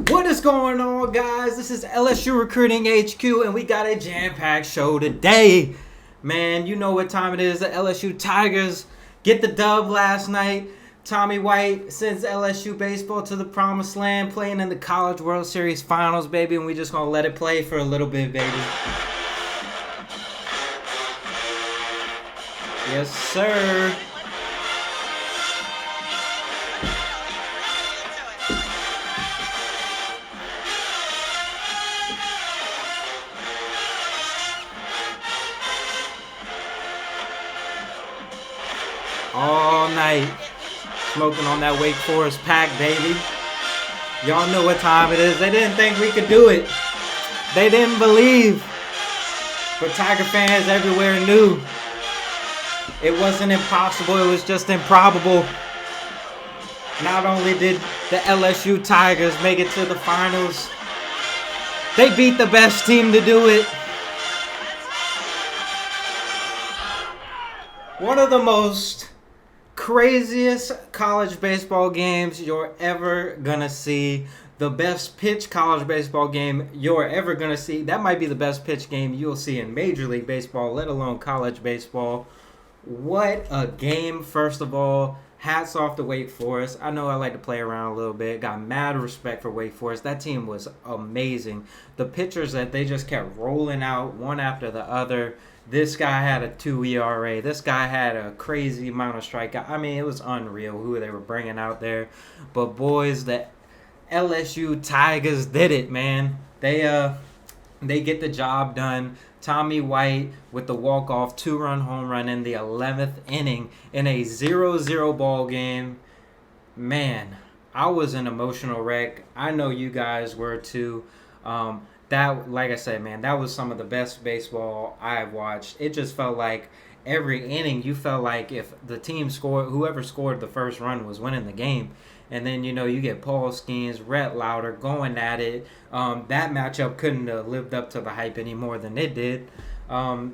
What is going on, guys? This is LSU Recruiting HQ, and we got a jam-packed show today. Man, you know what time it is. The LSU Tigers get the dub last night. Tommy White sends LSU Baseball to the promised land, playing in the College World Series Finals, baby, and we just going to let it play for a little bit, baby. Yes, sir. All night, smoking on that Wake Forest pack, baby. Y'all know what time it is. They didn't think we could do it. They didn't believe. But Tiger fans everywhere knew it wasn't impossible. It was just improbable. Not only did the LSU Tigers make it to the finals, they beat the best team to do it. One of the most craziest college baseball games you're ever gonna see. The best pitch college baseball game you're ever gonna see. That might be the best pitch game you'll see in Major League Baseball, let alone college baseball. What a game, first of all. Hats off to Wake Forest. I know I like to play around a little bit. Got mad respect for Wake Forest. That team was amazing. The pitchers that they just kept rolling out one after the other. This guy had a 2 ERA. This guy had a crazy amount of strikeout. I mean, it was unreal who they were bringing out there. But boys, the LSU Tigers did it, man. They get the job done. Tommy White with the walk-off 2-run home run in the 11th inning in a 0-0 ball game. Man, I was an emotional wreck. I know you guys were too. That, like I said, man, that was some of the best baseball I've watched. It just felt like every inning, you felt like if the team scored, whoever scored the first run was winning the game. And then, you know, you get Paul Skeens, Rhett Lauder going at it. That matchup couldn't have lived up to the hype any more than it did. And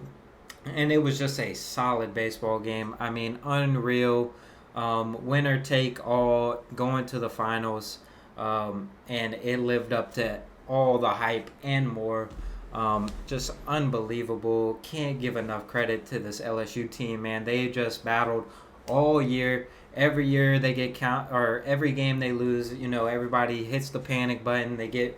it was just a solid baseball game. I mean, unreal. Winner take all, going to the finals. And it lived up to all the hype and more. Just unbelievable. Can't give enough credit to this LSU team, man. They just battled all year. Every year they get every game they lose, you know, everybody hits the panic button. They get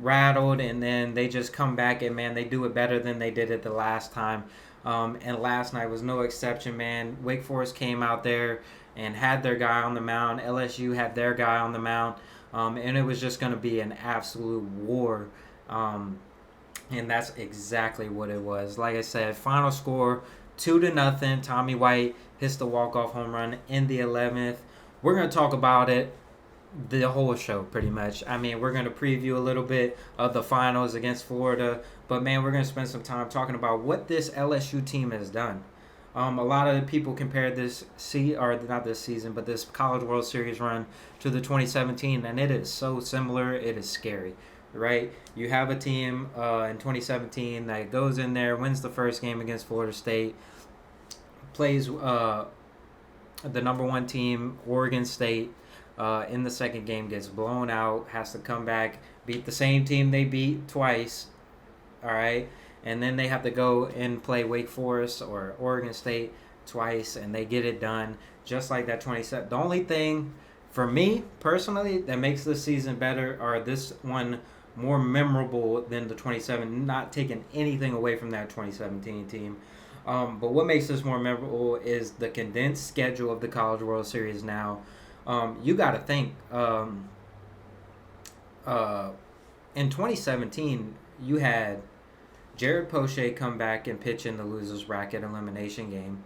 rattled, and then they just come back, and man, they do it better than they did it the last time. And last night was no exception, man. Wake Forest came out there and had their guy on the mound. LSU had their guy on the mound. And it was just going to be an absolute war. And that's exactly what it was. Like I said, final score 2-0. Tommy White hits the walk-off home run in the 11th. We're going to talk about it the whole show pretty much. I mean, we're going to preview a little bit of the finals against Florida. But, man, we're going to spend some time talking about what this LSU team has done. A lot of people compared this this College World Series run to the 2017, and it is so similar. It is scary, right? You have a team in 2017 that goes in there, wins the first game against Florida State, plays the number one team, Oregon State, in the second game, gets blown out, has to come back, beat the same team they beat twice, all right? And then they have to go and play Wake Forest or Oregon State twice, and they get it done just like that 27. The only thing for me personally that makes this season better, or this one more memorable than the 27, not taking anything away from that 2017 team. But what makes this more memorable is the condensed schedule of the College World Series now. You got to think, in 2017, you had Jared Poche come back and pitch in the losers bracket elimination game.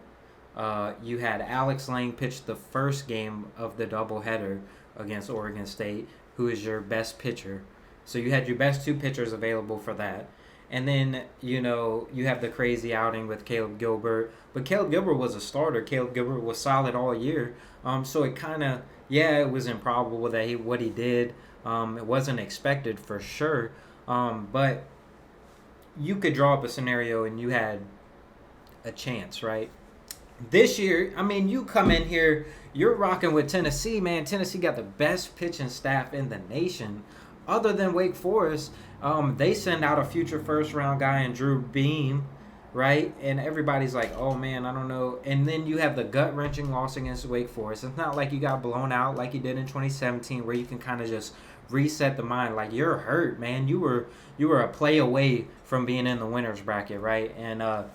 You had Alex Lang pitch the first game of the doubleheader against Oregon State, who is your best pitcher. So you had your best two pitchers available for that. And then, you know, you have the crazy outing with Caleb Gilbert. But Caleb Gilbert was a starter. Caleb Gilbert was solid all year. So it kind of, it was improbable that what he did. It wasn't expected for sure. But you could draw up a scenario and you had a chance, right? This year, I mean, you come in here, you're rocking with Tennessee, man. Tennessee got the best pitching staff in the nation. other than Wake Forest, they send out a future first round guy in Drew Beam, right? And everybody's like, oh man, I don't know. And then you have the gut wrenching loss against Wake Forest. It's not like you got blown out like you did in 2017, where you can kind of just reset the mind. Like, you're hurt, man. You were a play away from being in the winners bracket, right? And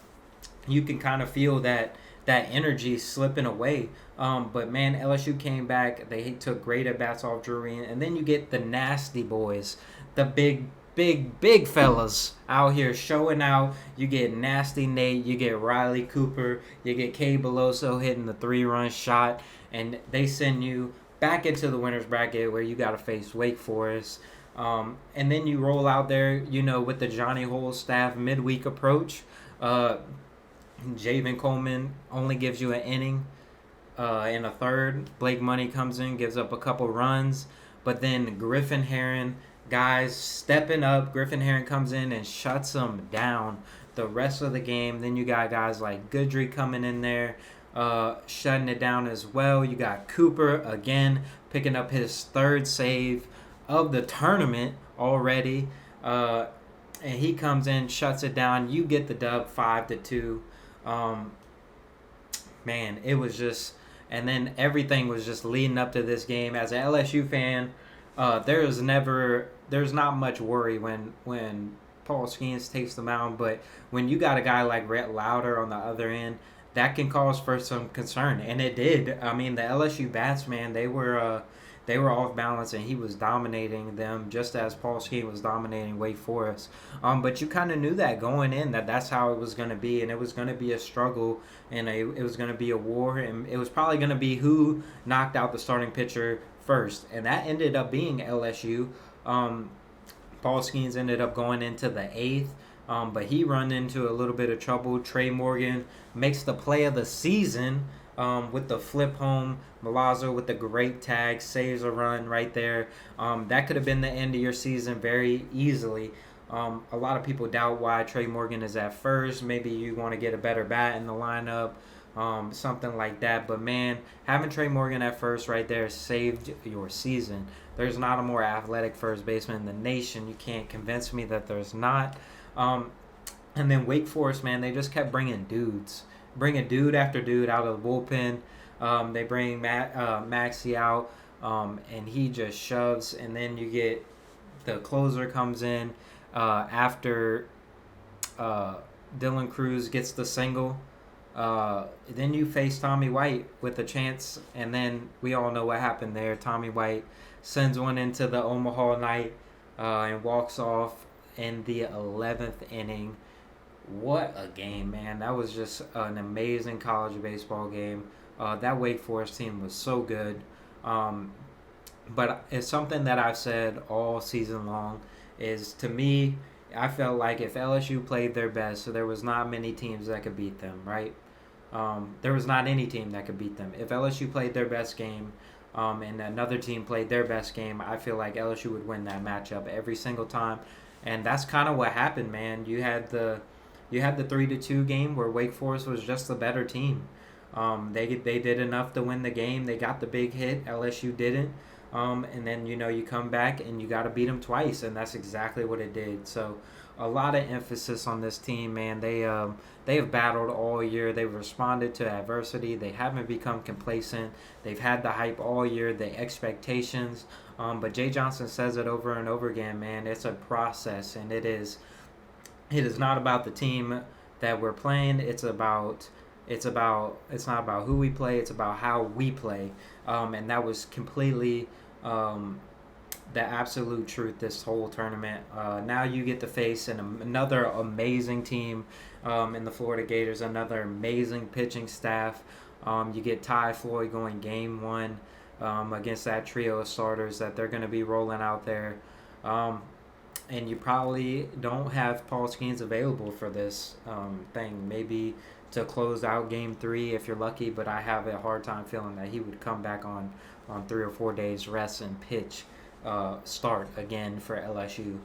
you can kind of feel that energy slipping away. But man, LSU came back. They took great at bats off Drury, and then you get the nasty boys, the big fellas out here showing out. You get Nasty Nate, you get Riley Cooper, you get Kay Beloso hitting the 3-run shot, and they send you back into the winners bracket where you got to face Wake Forest. And then you roll out there, with the Johnny Hole staff midweek approach. Javen Coleman only gives you an inning in a third. Blake Money comes in, gives up a couple runs. But then Griffin Herron, guys stepping up. Griffin Herron comes in and shuts them down the rest of the game. Then you got guys like Goodry coming in there, shutting it down as well. You got Cooper, again, picking up his third save of the tournament already. And he comes in, shuts it down. You get the dub 5-2. Man, it was just, and then everything was just leading up to this game. As an LSU fan, there's not much worry when Paul Skeens takes the mound, but when you got a guy like Rhett Lauder on the other end, that can cause for some concern, and it did. I mean, the LSU bats, man, they were off balance, and he was dominating them just as Paul Skeen was dominating Wake Forest. But you kind of knew that going in, that's how it was going to be, and it was going to be a struggle, and it was going to be a war, and it was probably going to be who knocked out the starting pitcher first, and that ended up being LSU. Paul Skeens ended up going into the 8th, but he run into a little bit of trouble. Trey Morgan makes the play of the season with the flip home. Milazzo with the great tag, saves a run right there. That could have been the end of your season very easily. A lot of people doubt why Trey Morgan is at first. Maybe you want to get a better bat in the lineup, something like that. But man, having Trey Morgan at first right there saved your season. There's not a more athletic first baseman in the nation. You can't convince me that there's not. And then Wake Forest, man, they just kept bringing dudes. Bringing dude after dude out of the bullpen. They bring Maxey out, and he just shoves. And then you get the closer comes in after Dylan Cruz gets the single. Then you face Tommy White with a chance, and then we all know what happened there. Tommy White sends one into the Omaha night and walks off in the 11th inning. What a game, man. That was just an amazing college baseball game. That Wake Forest team was so good. But it's something that I've said all season long is, to me, I felt like if LSU played their best, so there was not many teams that could beat them, right? There was not any team that could beat them. If LSU played their best game and another team played their best game, I feel like LSU would win that matchup every single time. And that's kind of what happened, man. You had the 3-2 game where Wake Forest was just the better team. They did enough to win the game. They got the big hit. LSU didn't. And then, you come back and you got to beat them twice, and that's exactly what it did. So a lot of emphasis on this team, man. They have battled all year. They've responded to adversity. They haven't become complacent. They've had the hype all year, the expectations. But Jay Johnson says it over and over again, man. It's a process, and it is not about the team that we're playing. It's not about who we play. It's about how we play. And that was completely the absolute truth this whole tournament. Now you get to face another amazing team in the Florida Gators, another amazing pitching staff. You get Ty Floyd going game 1 against that trio of starters that they're going to be rolling out there. And you probably don't have Paul Skeens available for this thing. Maybe to close out Game 3 if you're lucky, but I have a hard time feeling that he would come back on 3 or 4 days rest and pitch start again for LSU.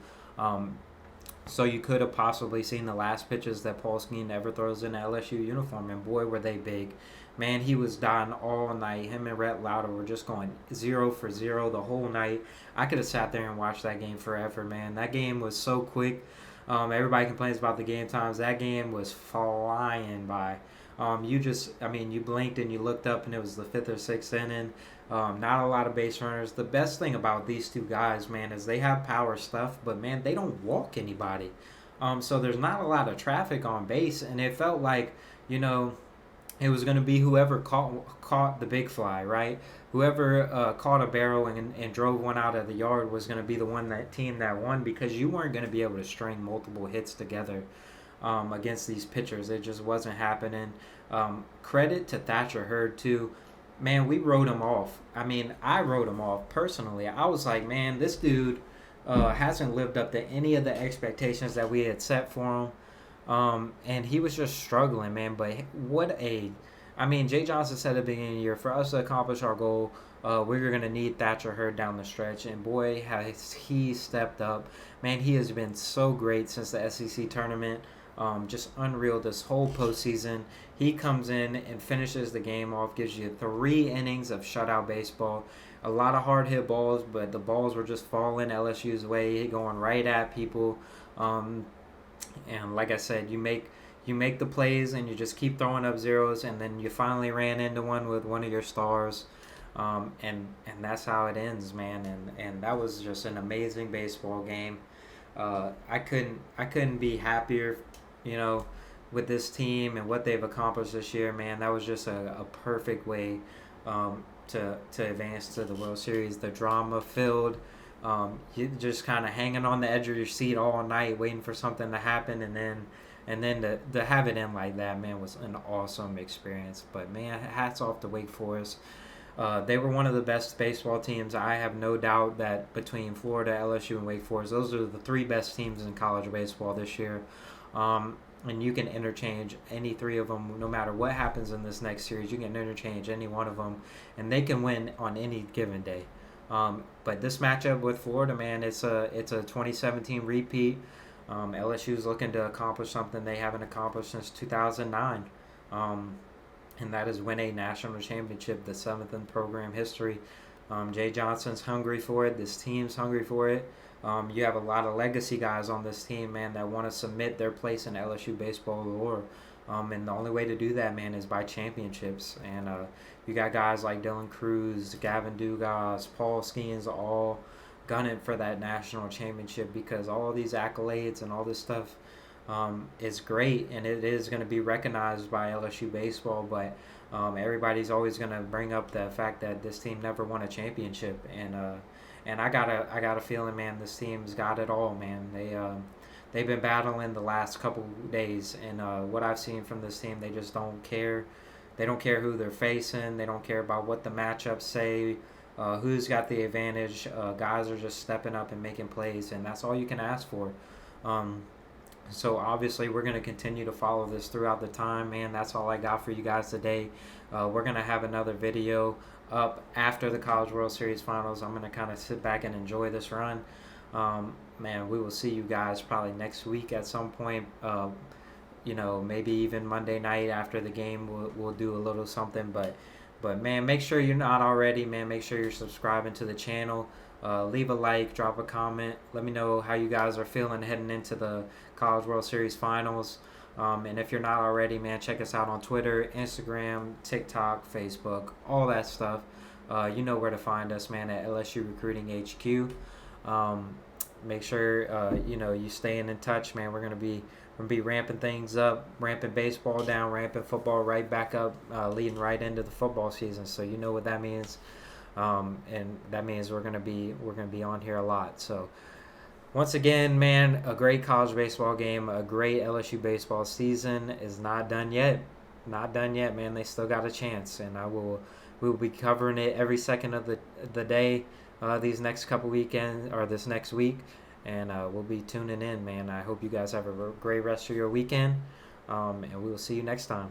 So you could have possibly seen the last pitches that Paul Skeens ever throws in an LSU uniform, and boy, were they big. Man, he was dying all night. Him and Rhett Lauder were just going 0 for 0 the whole night. I could have sat there and watched that game forever, man. That game was so quick. Everybody complains about the game times. That game was flying by. You blinked and you looked up and it was the fifth or sixth inning. Not a lot of base runners. The best thing about these two guys, man, is they have power stuff, but man, they don't walk anybody. So there's not a lot of traffic on base, and it felt like, you know, it was going to be whoever caught the big fly, right? Whoever caught a barrel and drove one out of the yard was going to be the one that team that won, because you weren't going to be able to string multiple hits together against these pitchers. It just wasn't happening. Credit to Thatcher Hurd too. Man, we wrote him off. I mean, I wrote him off personally. I was like, man, this dude hasn't lived up to any of the expectations that we had set for him. And he was just struggling, man. But Jay Johnson said at the beginning of the year, for us to accomplish our goal, we're going to need Thatcher Hurd down the stretch. And boy, has he stepped up. Man, he has been so great since the SEC tournament. Just unreal this whole postseason. He comes in and finishes the game off, gives you 3 innings of shutout baseball. A lot of hard hit balls, but the balls were just falling LSU's way, going right at people. And like I said, you make the plays and you just keep throwing up zeros, and then you finally ran into one with one of your stars, and that's how it ends, man. And that was just an amazing baseball game. I couldn't be happier, with this team and what they've accomplished this year, man. That was just a perfect way to advance to the World Series. The drama filled. You just kind of hanging on the edge of your seat all night, waiting for something to happen, and then to have it end like that, man, was an awesome experience. But man, hats off to Wake Forest. They were one of the best baseball teams. I have no doubt that between Florida, LSU, and Wake Forest, those are the 3 best teams in college baseball this year. And you can interchange any 3 of them, no matter what happens in this next series. You can interchange any one of them, and they can win on any given day. But this matchup with Florida, man, it's a 2017 repeat. LSU's looking to accomplish something they haven't accomplished since 2009, and that is win a national championship, the 7th in program history. Jay Johnson's hungry for it. This team's hungry for it. You have a lot of legacy guys on this team, man, that want to submit their place in LSU baseball lore. And the only way to do that, man, is by championships. And you got guys like Dylan Cruz, Gavin Dugas, Paul Skeens, all gunning for that national championship, because all these accolades and all this stuff is great, and it is going to be recognized by LSU baseball. But everybody's always going to bring up the fact that this team never won a championship. And I got a feeling, man, this team's got it all, man. They've been battling the last couple days, and what I've seen from this team, they just don't care. They don't care who they're facing. They don't care about what the matchups say, who's got the advantage. Guys are just stepping up and making plays, and that's all you can ask for. So obviously we're going to continue to follow this throughout the time, man. That's all I got for you guys today. We're going to have another video up after the College World Series Finals. I'm going to kind of sit back and enjoy this run. Man, we will see you guys probably next week at some point. Maybe even Monday night after the game, we'll do a little something. But man, make sure you're not already, man. Make sure you're subscribing to the channel. Leave a like, drop a comment. Let me know how you guys are feeling heading into the College World Series Finals. And if you're not already, man, check us out on Twitter, Instagram, TikTok, Facebook, all that stuff. You know where to find us, man, at LSU Recruiting HQ. Make sure you staying in touch, man. We're gonna be ramping things up, ramping baseball down, ramping football right back up, leading right into the football season. So you know what that means, and that means we're gonna be on here a lot. So once again, man, a great college baseball game, a great LSU baseball season is not done yet. Not done yet, man. They still got a chance, and we will be covering it every second of the day. These next couple weekends, or this next week, and we'll be tuning in, man. I hope you guys have a great rest of your weekend, and we will see you next time.